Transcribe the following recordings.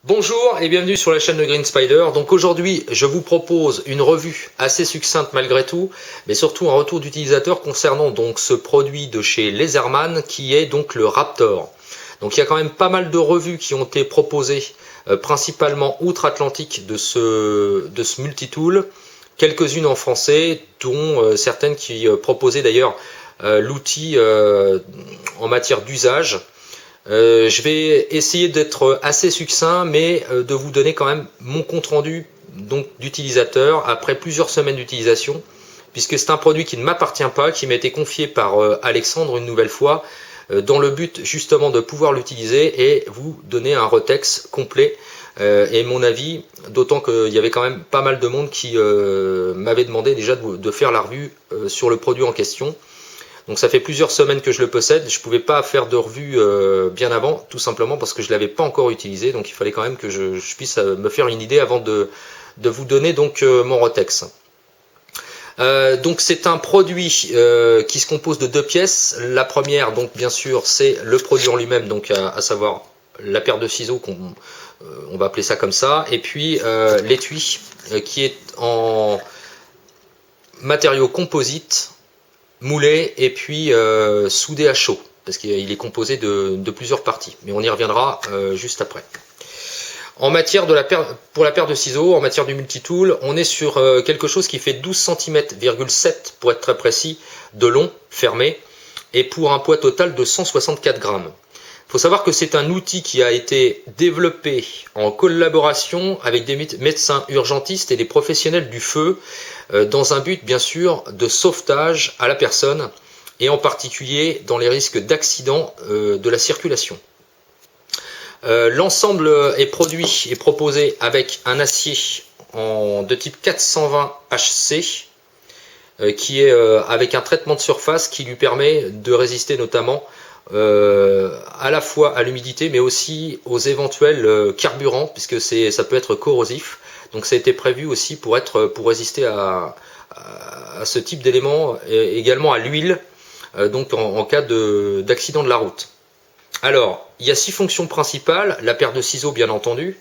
Bonjour et bienvenue sur la chaîne de Green Spider. Donc aujourd'hui, je vous propose une revue assez succincte malgré tout, mais surtout un retour d'utilisateur concernant donc ce produit de chez Laserman qui est donc le Raptor. Donc il y a quand même pas mal de revues qui ont été proposées, principalement outre-Atlantique de ce multitool, quelques-unes en français, dont certaines qui proposaient d'ailleurs l'outil en matière d'usage. Je vais essayer d'être assez succinct, mais de vous donner quand même mon compte rendu donc d'utilisateur après plusieurs semaines d'utilisation, puisque c'est un produit qui ne m'appartient pas, qui m'a été confié par Alexandre une nouvelle fois, dans le but justement de pouvoir l'utiliser et vous donner un retex complet et mon avis, d'autant qu'il y avait quand même pas mal de monde qui m'avait demandé déjà de faire la revue sur le produit en question. Donc ça fait plusieurs semaines que je le possède, je ne pouvais pas faire de revue bien avant, tout simplement parce que je ne l'avais pas encore utilisé, donc il fallait quand même que je puisse me faire une idée avant de vous donner donc mon Rotex. Donc c'est un produit qui se compose de deux pièces. La première, donc bien sûr, c'est le produit en lui-même, donc à savoir la paire de ciseaux, on va appeler ça comme ça, et puis l'étui qui est en matériaux composites, moulé et puis soudé à chaud, parce qu'il est composé de plusieurs parties, mais on y reviendra juste après. En matière de pour la paire de ciseaux, en matière du multitool, on est sur quelque chose qui fait 12 cm,7 pour être très précis, de long, fermé, et pour un poids total de 164 grammes. Il faut savoir que c'est un outil qui a été développé en collaboration avec des médecins urgentistes et des professionnels du feu dans un but bien sûr de sauvetage à la personne et en particulier dans les risques d'accident de la circulation. L'ensemble est produit et proposé avec un acier de type 420 HC qui est avec un traitement de surface qui lui permet de résister notamment à la fois à l'humidité mais aussi aux éventuels carburants, puisque ça peut être corrosif. Donc ça a été prévu aussi pour résister à ce type d'éléments, et également à l'huile, donc en cas d'accident de la route. Alors, il y a 6 fonctions principales, la paire de ciseaux bien entendu,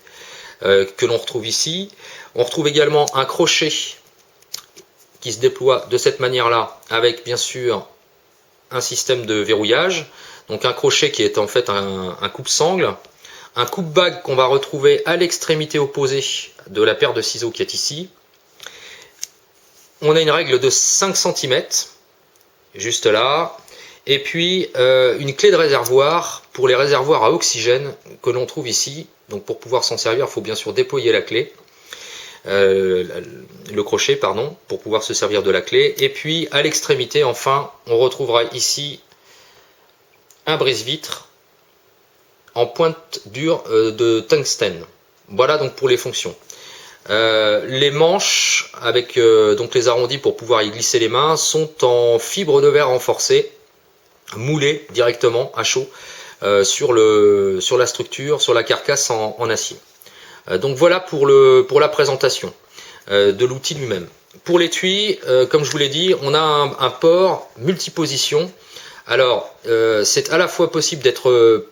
que l'on retrouve ici. On retrouve également un crochet qui se déploie de cette manière-là, avec bien sûr un système de verrouillage. Donc un crochet qui est en fait un coupe-sangle, un coupe-bague qu'on va retrouver à l'extrémité opposée de la paire de ciseaux qui est ici. On a une règle de 5 cm, juste là, et puis une clé de réservoir pour les réservoirs à oxygène que l'on trouve ici. Donc pour pouvoir s'en servir, il faut bien sûr déployer la clé, le crochet pardon, pour pouvoir se servir de la clé. Et puis à l'extrémité, enfin, on retrouvera ici un brise-vitre en pointe dure de tungstène. Voilà donc pour les fonctions. Les manches avec donc les arrondis pour pouvoir y glisser les mains sont en fibre de verre renforcée, moulée directement à chaud sur la structure, sur la carcasse en acier. Donc voilà pour la présentation de l'outil lui-même. Pour l'étui, comme je vous l'ai dit, on a un port multiposition. Alors, c'est à la fois possible d'être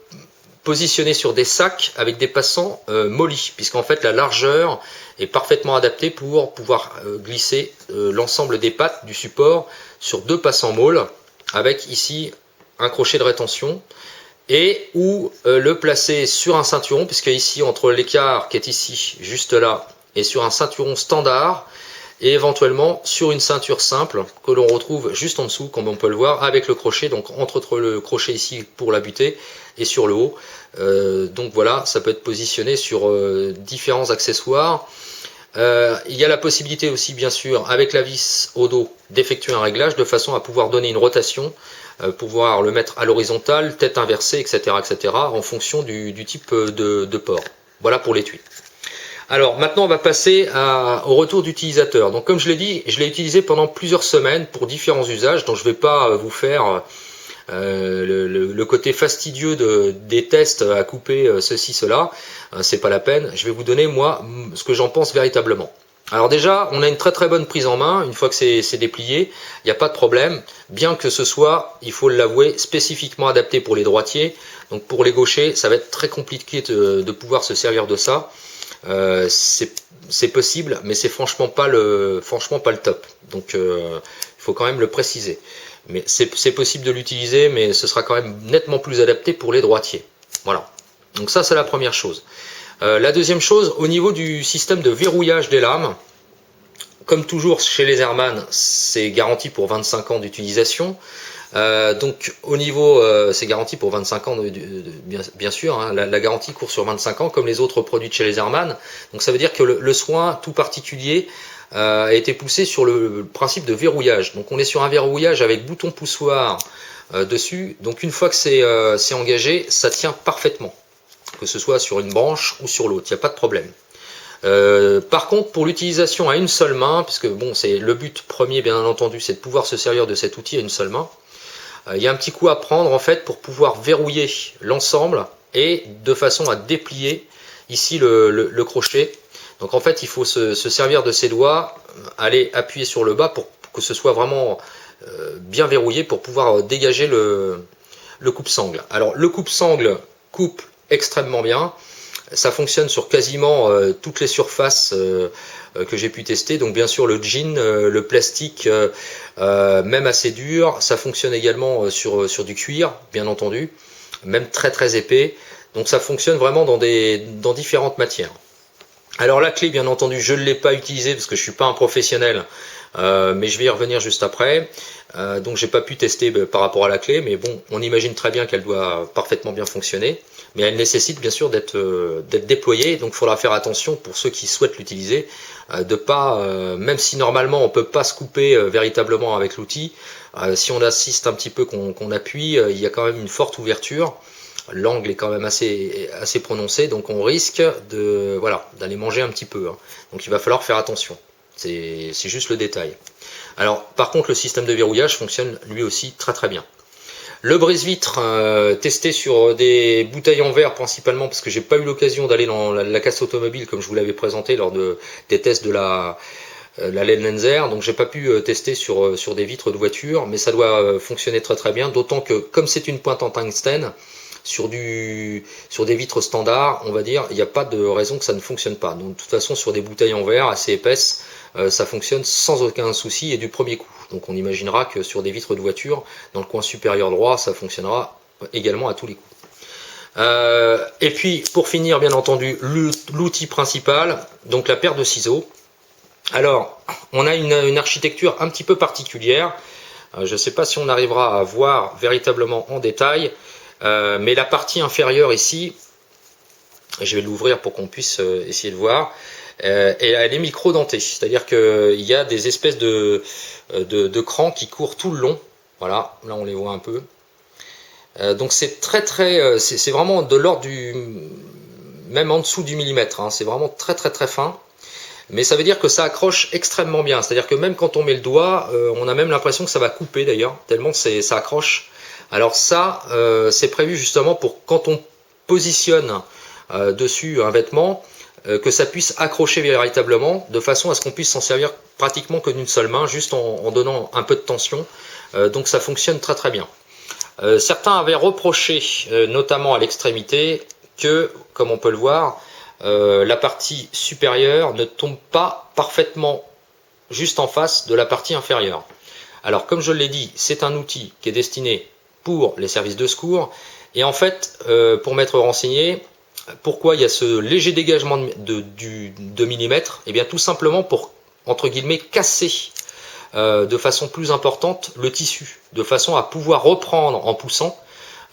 positionné sur des sacs avec des passants mollis, puisqu'en fait la largeur est parfaitement adaptée pour pouvoir glisser l'ensemble des pattes du support sur 2 passants molles, avec ici un crochet de rétention, et ou le placer sur un ceinturon, puisque ici entre l'écart qui est ici, juste là, et sur un ceinturon standard, et éventuellement sur une ceinture simple que l'on retrouve juste en dessous, comme on peut le voir, avec le crochet, donc entre le crochet ici pour la butée et sur le haut. Donc voilà, ça peut être positionné sur différents accessoires. Il y a la possibilité aussi, bien sûr, avec la vis au dos, d'effectuer un réglage de façon à pouvoir donner une rotation, pouvoir le mettre à l'horizontale, tête inversée, etc., etc., en fonction du type de port. Voilà pour l'étui. Alors maintenant on va passer au retour d'utilisateur. Donc comme je l'ai dit, je l'ai utilisé pendant plusieurs semaines pour différents usages, donc je ne vais pas vous faire le côté fastidieux des tests à couper ceci, cela, c'est pas la peine. Je vais vous donner moi ce que j'en pense véritablement. Alors déjà, on a une très très bonne prise en main, une fois que c'est déplié, il n'y a pas de problème, bien que ce soit, il faut l'avouer, spécifiquement adapté pour les droitiers. Donc pour les gauchers, ça va être très compliqué de pouvoir se servir de ça. C'est possible, mais c'est franchement pas le top. Donc il faut quand même le préciser. Mais c'est possible de l'utiliser, mais ce sera quand même nettement plus adapté pour les droitiers. Voilà. Donc ça, c'est la première chose. La deuxième chose, au niveau du système de verrouillage des lames, comme toujours chez les Airman, c'est garanti pour 25 ans d'utilisation. Donc au niveau, c'est garanti pour 25 ans, bien sûr, hein, la garantie court sur 25 ans, comme les autres produits de chez les Airman. Donc ça veut dire que le soin tout particulier a été poussé sur le principe de verrouillage. Donc on est sur un verrouillage avec bouton poussoir dessus. Donc une fois que c'est engagé, ça tient parfaitement, que ce soit sur une branche ou sur l'autre, il n'y a pas de problème. Par contre, pour l'utilisation à une seule main, puisque bon, c'est le but premier bien entendu, c'est de pouvoir se servir de cet outil à une seule main, il y a un petit coup à prendre en fait pour pouvoir verrouiller l'ensemble et de façon à déplier ici le crochet. Donc en fait, il faut se servir de ses doigts, aller appuyer sur le bas pour que ce soit vraiment bien verrouillé pour pouvoir dégager le coupe-sangle. Alors le coupe-sangle coupe extrêmement bien. Ça fonctionne sur quasiment toutes les surfaces que j'ai pu tester. Donc bien sûr le jean, le plastique, même assez dur. Ça fonctionne également sur du cuir, bien entendu, même très très épais. Donc ça fonctionne vraiment dans différentes matières. Alors la clé, bien entendu, je ne l'ai pas utilisée parce que je ne suis pas un professionnel, mais je vais y revenir juste après. Donc j'ai pas pu tester par rapport à la clé, mais bon, on imagine très bien qu'elle doit parfaitement bien fonctionner. Mais elle nécessite bien sûr d'être déployée, donc il faudra faire attention pour ceux qui souhaitent l'utiliser, de pas, même si normalement on peut pas se couper véritablement avec l'outil, si on assiste un petit peu qu'on appuie, il y a quand même une forte ouverture. L'angle est quand même assez prononcé, donc on risque d'aller manger un petit peu. Hein. Donc il va falloir faire attention. C'est juste le détail. Alors par contre le système de verrouillage fonctionne lui aussi très très bien. Le brise-vitre testé sur des bouteilles en verre principalement parce que j'ai pas eu l'occasion d'aller dans la casse automobile comme je vous l'avais présenté lors des tests de la Lenzer, donc j'ai pas pu tester sur des vitres de voiture, mais ça doit fonctionner très très bien, d'autant que comme c'est une pointe en tungstène, sur des vitres standards, on va dire, il n'y a pas de raison que ça ne fonctionne pas. Donc de toute façon, sur des bouteilles en verre assez épaisses, ça fonctionne sans aucun souci et du premier coup. Donc on imaginera que sur des vitres de voiture, dans le coin supérieur droit, ça fonctionnera également à tous les coups. Et puis pour finir, bien entendu, l'outil principal, donc la paire de ciseaux. Alors, on a une architecture un petit peu particulière. Je ne sais pas si on arrivera à voir véritablement en détail. Mais la partie inférieure ici, je vais l'ouvrir pour qu'on puisse essayer de voir, et elle est micro-dentée, c'est-à-dire qu'il y a des espèces de crans qui courent tout le long. Voilà, là on les voit un peu. Donc c'est c'est vraiment de l'ordre même en dessous du millimètre, hein, c'est vraiment très très très fin. Mais ça veut dire que ça accroche extrêmement bien, c'est-à-dire que même quand on met le doigt, on a même l'impression que ça va couper d'ailleurs, tellement ça accroche. Alors ça, c'est prévu justement pour quand on positionne dessus un vêtement, que ça puisse accrocher véritablement, de façon à ce qu'on puisse s'en servir pratiquement que d'une seule main, juste en donnant un peu de tension. Donc ça fonctionne très très bien. Certains avaient reproché, notamment à l'extrémité, que, comme on peut le voir, la partie supérieure ne tombe pas parfaitement juste en face de la partie inférieure. Alors comme je l'ai dit, c'est un outil qui est destiné pour les services de secours, et en fait, pour m'être renseigné, pourquoi il y a ce léger dégagement de millimètres? Et bien tout simplement pour, entre guillemets, casser de façon plus importante le tissu, de façon à pouvoir reprendre en poussant,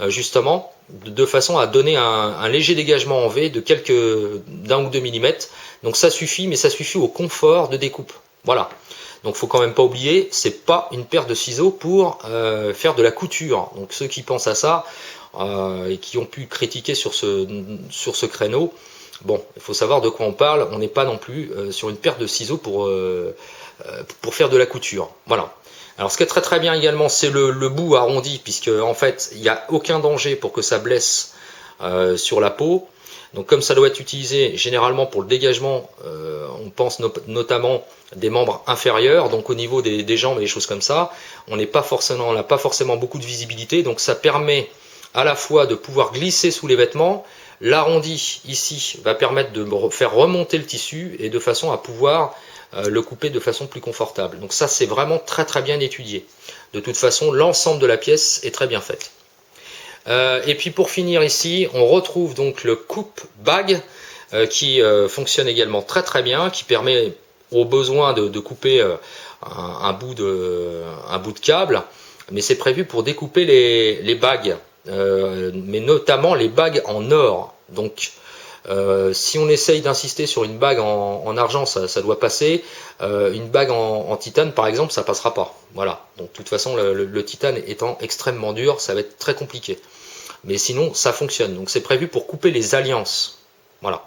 justement, de façon à donner un léger dégagement en V d'un ou deux millimètres. Donc ça suffit, mais ça suffit au confort de découpe. Voilà. Donc faut quand même pas oublier, c'est pas une paire de ciseaux pour faire de la couture. Donc ceux qui pensent à ça et qui ont pu critiquer sur ce créneau, bon, il faut savoir de quoi on parle. On n'est pas non plus sur une paire de ciseaux pour faire de la couture. Voilà. Alors ce qui est très très bien également, c'est le bout arrondi, puisque en fait il n'y a aucun danger pour que ça blesse sur la peau. Donc comme ça doit être utilisé généralement pour le dégagement, on pense notamment des membres inférieurs, donc au niveau des jambes et des choses comme ça, on n'a pas forcément beaucoup de visibilité, donc ça permet à la fois de pouvoir glisser sous les vêtements. L'arrondi ici va permettre de faire remonter le tissu et de façon à pouvoir le couper de façon plus confortable. Donc ça c'est vraiment très très bien étudié. De toute façon l'ensemble de la pièce est très bien faite. Et puis pour finir ici, on retrouve donc le coupe bag qui fonctionne également très très bien, qui permet au besoin de couper un bout de câble, mais c'est prévu pour découper les bagues, mais notamment les bagues en or. Donc si on essaye d'insister sur une bague en argent, ça doit passer. Une bague en titane par exemple, ça passera pas. Voilà. Donc de toute façon le titane étant extrêmement dur, ça va être très compliqué. Mais sinon ça fonctionne. Donc c'est prévu pour couper les alliances. Voilà.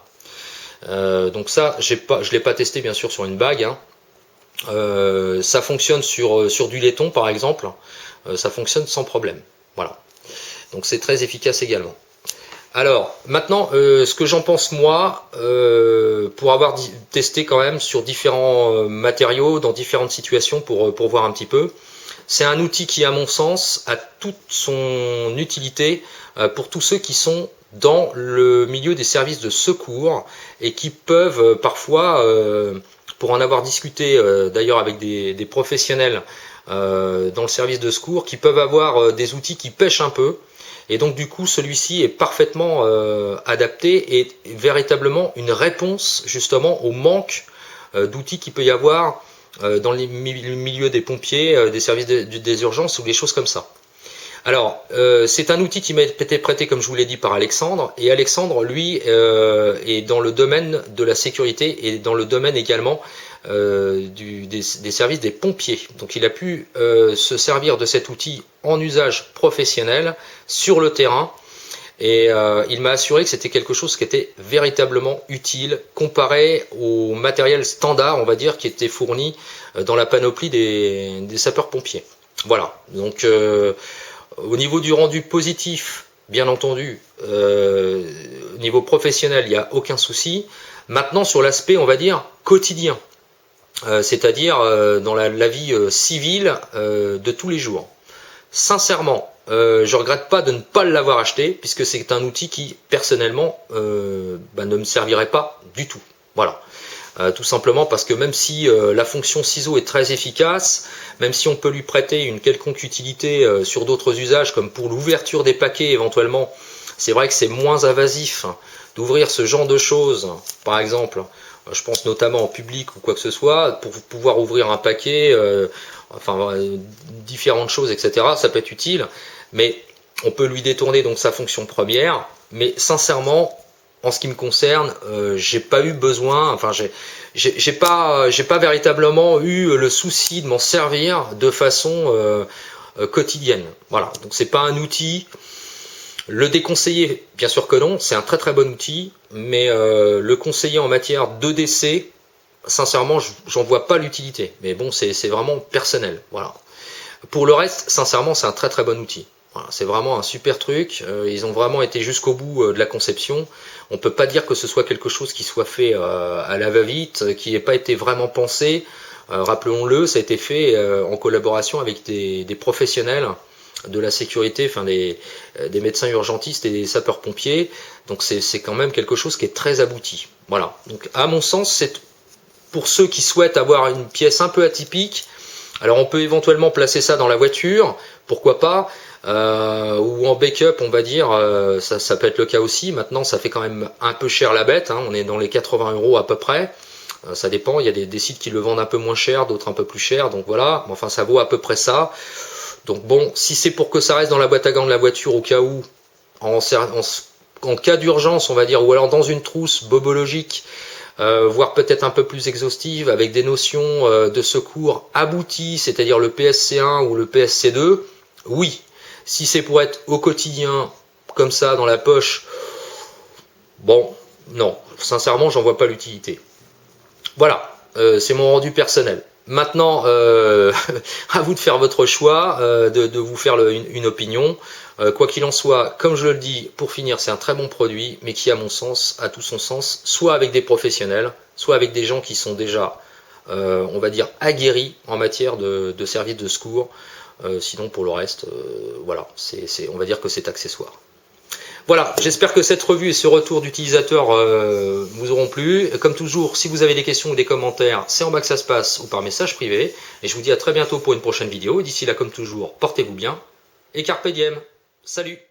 Donc ça je l'ai pas testé bien sûr sur une bague, hein. Ça fonctionne sur du laiton par exemple, ça fonctionne sans problème. Voilà. Donc c'est très efficace également. Alors maintenant ce que j'en pense moi, pour avoir testé quand même sur différents matériaux dans différentes situations pour voir un petit peu, c'est un outil qui à mon sens a toute son utilité pour tous ceux qui sont dans le milieu des services de secours et qui peuvent parfois, pour en avoir discuté d'ailleurs avec des professionnels dans le service de secours, qui peuvent avoir des outils qui pêchent un peu. Et donc du coup celui-ci est parfaitement adapté et véritablement une réponse justement au manque d'outils qu'il peut y avoir dans les milieux des pompiers, des services des urgences ou des choses comme ça. Alors c'est un outil qui m'a été prêté comme je vous l'ai dit par Alexandre, et Alexandre lui est dans le domaine de la sécurité et dans le domaine également des services des pompiers. Donc il a pu se servir de cet outil en usage professionnel sur le terrain, et il m'a assuré que c'était quelque chose qui était véritablement utile comparé au matériel standard, on va dire, qui était fourni dans la panoplie des sapeurs-pompiers. Voilà, donc au niveau du rendu positif, bien entendu, au niveau professionnel, il n'y a aucun souci. Maintenant, sur l'aspect, on va dire, quotidien, c'est-à-dire dans la vie civile de tous les jours. Sincèrement, je regrette pas de ne pas l'avoir acheté, puisque c'est un outil qui, personnellement, ne me servirait pas du tout. Voilà. Tout simplement parce que même si la fonction ciseau est très efficace, même si on peut lui prêter une quelconque utilité sur d'autres usages, comme pour l'ouverture des paquets éventuellement, c'est vrai que c'est moins invasif d'ouvrir ce genre de choses, par exemple, je pense notamment en public ou quoi que ce soit, pour pouvoir ouvrir un paquet, différentes choses, etc. Ça peut être utile, mais on peut lui détourner donc sa fonction première, mais sincèrement, en ce qui me concerne, j'ai pas eu besoin, j'ai pas véritablement eu le souci de m'en servir de façon quotidienne. Voilà, donc c'est pas un outil. Le déconseiller, bien sûr que non, c'est un très très bon outil, mais le conseiller en matière d'EDC, sincèrement, j'en vois pas l'utilité. Mais bon, c'est vraiment personnel. Voilà. Pour le reste, sincèrement, c'est un très très bon outil. Voilà, c'est vraiment un super truc, ils ont vraiment été jusqu'au bout de la conception. On peut pas dire que ce soit quelque chose qui soit fait à la va-vite, qui n'ait pas été vraiment pensé. Rappelons-le, ça a été fait en collaboration avec des professionnels de la sécurité, enfin des médecins urgentistes et des sapeurs-pompiers. Donc c'est quand même quelque chose qui est très abouti. Voilà. Donc à mon sens, c'est pour ceux qui souhaitent avoir une pièce un peu atypique. Alors on peut éventuellement placer ça dans la voiture, pourquoi pas, ou en backup on va dire, ça peut être le cas aussi. Maintenant ça fait quand même un peu cher la bête, hein, on est dans les 80 € à peu près, ça dépend, il y a des sites qui le vendent un peu moins cher, d'autres un peu plus cher, donc voilà, enfin ça vaut à peu près ça. Donc bon, si c'est pour que ça reste dans la boîte à gants de la voiture au cas où, en cas d'urgence on va dire, ou alors dans une trousse bobologique, voire peut-être un peu plus exhaustive, avec des notions de secours abouties, c'est-à-dire le PSC1 ou le PSC2, oui. Si c'est pour être au quotidien, comme ça, dans la poche, bon, non. Sincèrement, j'en vois pas l'utilité. Voilà, c'est mon rendu personnel. Maintenant, à vous de faire votre choix, de vous faire une opinion. Quoi qu'il en soit, comme je le dis, pour finir, c'est un très bon produit, mais qui, à mon sens, a tout son sens, soit avec des professionnels, soit avec des gens qui sont déjà, on va dire, aguerris en matière de services de secours. Sinon, pour le reste, voilà, on va dire que c'est accessoire. Voilà, j'espère que cette revue et ce retour d'utilisateur vous auront plu. Comme toujours, si vous avez des questions ou des commentaires, c'est en bas que ça se passe ou par message privé. Et je vous dis à très bientôt pour une prochaine vidéo. D'ici là, comme toujours, portez-vous bien et carpe diem. Salut!